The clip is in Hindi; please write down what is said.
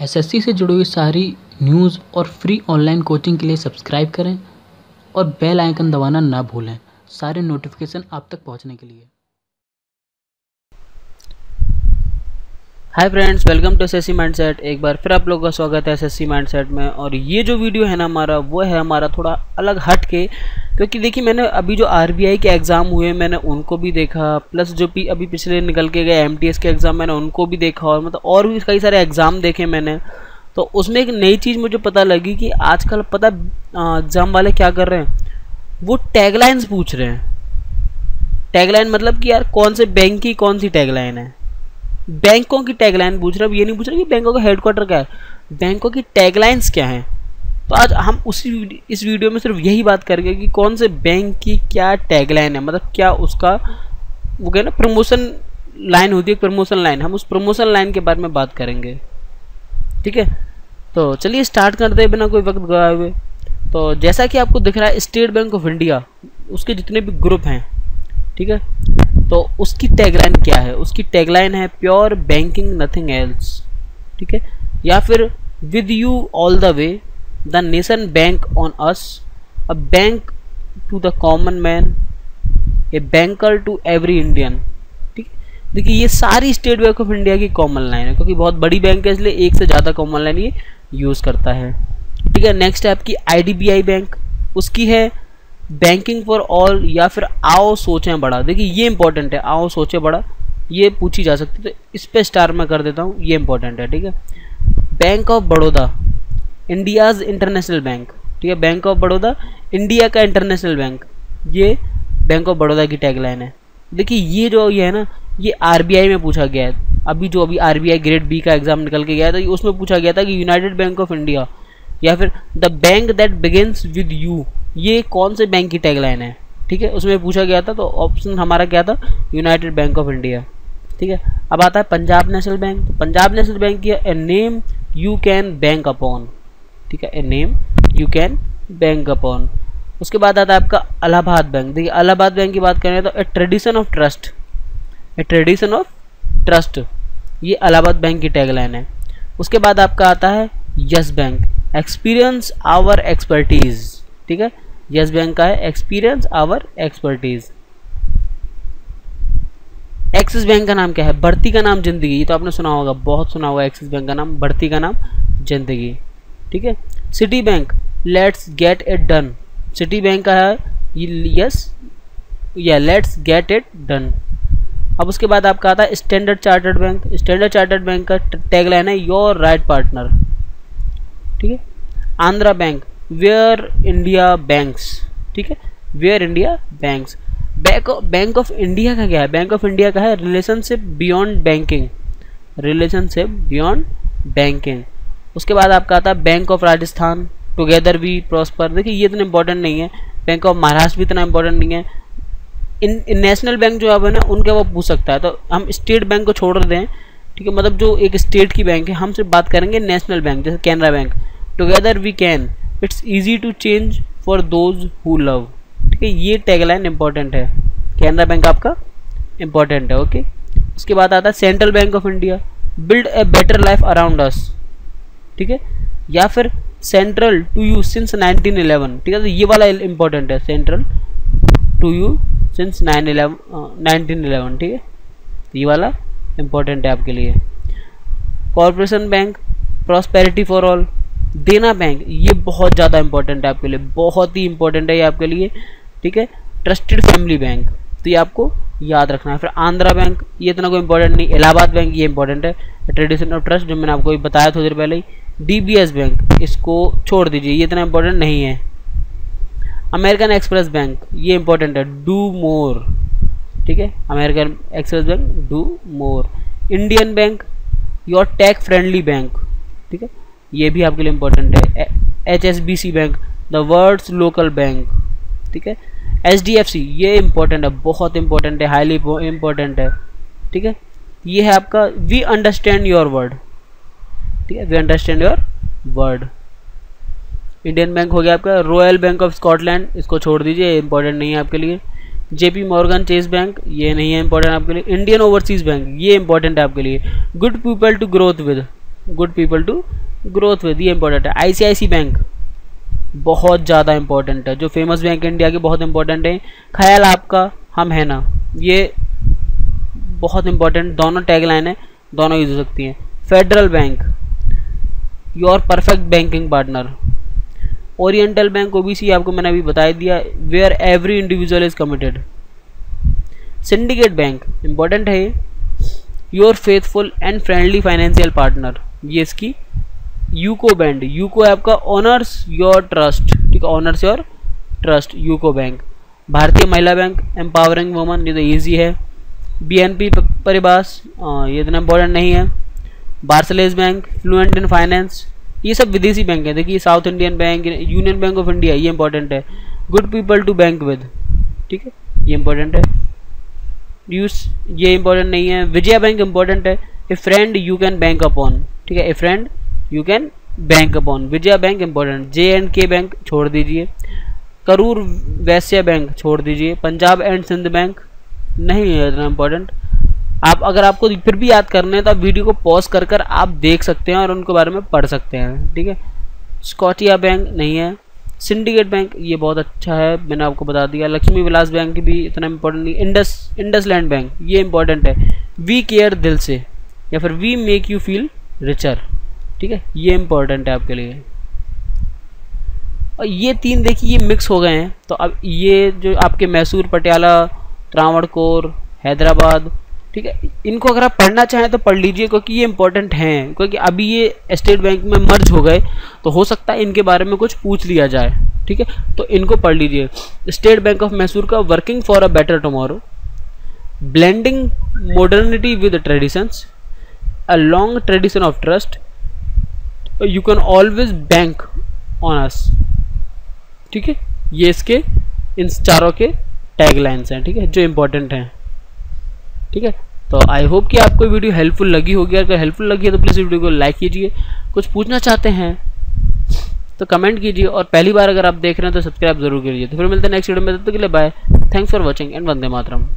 एसएससी से जुड़ी हुई सारी न्यूज़ और फ्री ऑनलाइन कोचिंग के लिए सब्सक्राइब करें और बेल आइकन दबाना ना भूलें सारे नोटिफिकेशन आप तक पहुंचने के लिए। Hi friends, welcome to SSC mindset. एक बार फिर आप लोगों का स्वागत है एसएससी माइंडसेट में। और ये जो वीडियो है ना हमारा, वो है हमारा थोड़ा अलग हट के, क्योंकि देखिए मैंने अभी जो आरबीआई के एग्ज़ाम हुए मैंने उनको भी देखा, प्लस जो अभी पिछले निकल के गए एमटीएस के एग्ज़ाम मैंने उनको भी देखा, और मतलब और भी कई सारे एग्ज़ाम देखे मैंने। तो उसमें एक नई चीज़ मुझे पता लगी कि आजकल पता एग्ज़ाम वाले क्या कर रहे हैं, वो टैगलाइंस पूछ रहे हैं। टैगलाइन मतलब कि यार कौन से बैंक की कौन सी टैगलाइन है। बैंकों की टैगलाइन पूछ रहे हैं, ये नहीं पूछ रहे कि बैंकों का हेडक्वार्टर क्या है, बैंकों की टैगलाइंस क्या हैं। तो आज हम इस वीडियो में सिर्फ यही बात करेंगे कि कौन से बैंक की क्या टैगलाइन है, मतलब क्या उसका वो क्या ना प्रमोशन लाइन होती है, प्रमोशन लाइन। हम उस प्रमोशन लाइन के बारे में बात करेंगे, ठीक है। तो चलिए स्टार्ट करते हैं बिना कोई वक्त गवाए हुए। तो जैसा कि आपको दिख रहा है स्टेट बैंक ऑफ इंडिया, उसके जितने भी ग्रुप हैं, ठीक है, तो उसकी टैगलाइन क्या है। उसकी टैगलाइन है प्योर बैंकिंग नथिंग एल्स, ठीक है, या फिर with you all the way, the nation bank on us, a bank to the common man, a banker to every Indian. ठीक है, देखिए ये सारी स्टेट बैंक ऑफ इंडिया की कॉमन लाइन है, क्योंकि बहुत बड़ी बैंक है इसलिए एक से ज़्यादा कॉमन लाइन ये यूज़ करता है, ठीक है। नेक्स्ट है आपकी आईडीबीआई बैंक, उसकी है बैंकिंग फॉर ऑल, या फिर आओ सोचें बड़ा। देखिए ये इंपॉर्टेंट है, आओ सोचें बड़ा, ये पूछी जा सकती है, तो इस पे स्टार में कर देता हूँ, ये इंपॉर्टेंट है, ठीक है। Bank of Baroda, India's international bank, ठीक है, बैंक ऑफ बड़ौदा इंडिया का इंटरनेशनल बैंक, ये बैंक ऑफ बड़ौदा की टैगलाइन है। देखिए ये है ना, ये आरबीआई में पूछा गया है। अभी आरबीआई ग्रेड बी का एग्जाम निकल के गया था, उसमें पूछा गया था कि यूनाइटेड बैंक ऑफ इंडिया या फिर the bank that begins with you, ये कौन से बैंक की टैगलाइन है, ठीक है, उसमें पूछा गया था। तो ऑप्शन हमारा क्या था, यूनाइटेड बैंक ऑफ इंडिया, ठीक है। अब आता है पंजाब नेशनल बैंक। तो पंजाब नेशनल बैंक की a name you can bank upon, ठीक है, a name you can bank upon. उसके बाद आता है आपका इलाहाबाद बैंक। देखिए इलाहाबाद बैंक की बात करें तो ए tradition of trust, A tradition of trust, ये इलाहाबाद बैंक की टैगलाइन है। उसके बाद आपका आता है Yes Bank, experience our expertise, ठीक है, यस बैंक का है experience our expertise. Axis Bank का नाम क्या है, बढ़ती का नाम जिंदगी, ये तो आपने सुना होगा, बहुत सुना होगा एक्सिस बैंक का नाम, बढ़ती का नाम जिंदगी, ठीक है। City bank, let's get it done, city bank का है यस या लेट्स गेट इट डन। अब उसके बाद आपका आता है Standard Chartered Bank. Standard Chartered Bank का टैगलाइन है योर राइट पार्टनर, ठीक है। Andhra Bank, where India banks, ठीक है, where India banks. Bank of India का क्या है, बैंक ऑफ इंडिया का है relationship beyond banking, relationship beyond banking. उसके बाद आपका आता है Bank of Rajasthan, together we prosper. देखिए ये इतना इंपॉर्टेंट नहीं है। बैंक ऑफ महाराष्ट्र भी इतना इंपॉर्टेंट नहीं है। इन नेशनल बैंक जो आप है ना उनके वो पूछ सकता है, तो हम स्टेट बैंक को छोड़ दें, ठीक है, मतलब जो एक स्टेट की बैंक है, हम सिर्फ बात करेंगे नेशनल बैंक, जैसे Canara Bank, together we can, it's easy to change for those who love, ठीक है, ये टैगलाइन इंपॉर्टेंट है। कैनरा बैंक आपका इंपॉर्टेंट है, ओके। उसके बाद आता है Central Bank of India, build a better life around us, ठीक है, या फिर सेंट्रल टू यू सिंस 1911, ठीक है, तो ये वाला इंपॉर्टेंट है, सेंट्रल टू यू सिंस 1911, ठीक है, ये वाला इंपॉर्टेंट है आपके लिए। Corporation bank, prosperity for all. देना बैंक, ये बहुत ज़्यादा इंपॉर्टेंट है आपके लिए, बहुत ही इंपॉर्टेंट है ये आपके लिए, ठीक है। ट्रस्टेड फैमिली बैंक, तो ये आपको याद रखना है। फिर आंध्रा बैंक, ये इतना कोई इंपॉर्टेंट नहीं। इलाहाबाद बैंक, ये इंपॉर्टेंट है, ट्रेडिशन ऑफ ट्रस्ट, जो मैंने आपको बताया थोड़ी देर पहले ही। डीबीएस बैंक, इसको छोड़ दीजिए, ये इतना इंपॉर्टेंट नहीं है। अमेरिकन एक्सप्रेस बैंक, ये इंपॉर्टेंट है, डू मोर, ठीक है, American Express Bank, do more. Indian Bank, your tax friendly bank, ठीक है, ये भी आपके लिए इंपॉर्टेंट है। HSBC Bank, the world's local bank, ठीक है। HDFC, ये इंपॉर्टेंट है, बहुत इंपॉर्टेंट है, हाईली इंपॉर्टेंट है, ठीक है। ये है आपका वी अंडरस्टैंड योर वर्ड, ठीक है, we understand your word. Indian Bank हो गया आपका। रॉयल बैंक ऑफ स्कॉटलैंड, इसको छोड़ दीजिए, इंपॉर्टेंट नहीं है आपके लिए। जेपी मॉर्गन चेस बैंक, ये नहीं है इंपॉर्टेंट आपके लिए। इंडियन ओवरसीज बैंक, ये इंपॉर्टेंट है आपके लिए। Good people to growth with, good people to growth with, ये इंपॉर्टेंट है। आईसीआईसी बैंक बहुत ज़्यादा इंपॉर्टेंट है, जो फेमस बैंक इंडिया के बहुत इंपॉर्टेंट है। ख्याल आपका हम है ना, ये बहुत इंपॉर्टेंट, दोनों टैगलाइन है, दोनों यूज हो सकती हैं। Federal bank, your perfect banking partner. Oriental bank, OBC आपको मैंने अभी बता दिया, where every individual is committed. Syndicate bank important है, your faithful and friendly financial partner, ये इसकी। यूको बैंक, यूको है आपका ऑनर्स योर ट्रस्ट, ठीक है, honours your trust, UCO bank. भारतीय महिला बैंक, एम्पावरिंग वुमन, ये तो ईजी है। बीएनपी परिबास, ये इतना इंपॉर्टेंट नहीं है। Barclays Bank, fluent in finance, ये सब विदेशी बैंक है। देखिए South Indian Bank, Union Bank of India, ये इंपॉर्टेंट है। Good people to bank with, ठीक है, ये इंपॉर्टेंट है। यूज, ये इंपॉर्टेंट नहीं है। विजया बैंक इंपॉर्टेंट है। ए friend you can bank upon, ठीक है, ए friend you can bank upon, Vijaya bank important. JNK bank छोड़ दीजिए। करूर वैश्य बैंक छोड़ दीजिए। पंजाब एंड सिंध बैंक नहीं है इतना इंपॉर्टेंट। आप अगर आपको फिर भी याद करने हैं तो आप वीडियो को पॉज कर कर आप देख सकते हैं और उनके बारे में पढ़ सकते हैं, ठीक है। स्कॉटिया बैंक नहीं है। सिंडिकेट बैंक ये बहुत अच्छा है, मैंने आपको बता दिया। लक्ष्मी विलास बैंक भी इतना इंपॉर्टेंट नहीं। इंडस लैंड बैंक ये इंपॉर्टेंट है। वी केयर दिल से, या फिर we make you feel richer, ठीक है, ये इंपॉर्टेंट है आपके लिए। और ये तीन देखिए ये मिक्स हो गए हैं, तो अब ये जो आपके मैसूर, पटियाला, त्रावणकोर, हैदराबाद, ठीक है, इनको अगर आप पढ़ना चाहें तो पढ़ लीजिए, क्योंकि ये इंपॉर्टेंट हैं। क्योंकि अभी ये स्टेट बैंक में मर्ज हो गए, तो हो सकता है इनके बारे में कुछ पूछ लिया जाए, ठीक है, तो इनको पढ़ लीजिए। स्टेट बैंक ऑफ मैसूर का working for a better tomorrow, blending modernity with traditions, a long tradition of trust, you can always bank on अस, ठीक है, ये इसके इन चारों के टैगलाइंस हैं, ठीक है, जो इंपॉर्टेंट हैं, ठीक है। तो आई होप कि आपको वीडियो हेल्पफुल लगी होगी। अगर हेल्पफुल लगी है तो प्लीज़ वीडियो को लाइक कीजिए। कुछ पूछना चाहते हैं तो कमेंट कीजिए, और पहली बार अगर आप देख रहे हैं तो सब्सक्राइब जरूर कीजिए। तो फिर मिलते हैं नेक्स्ट वीडियो में, तब तक के लिए bye, thanks for watching and Vande Mataram.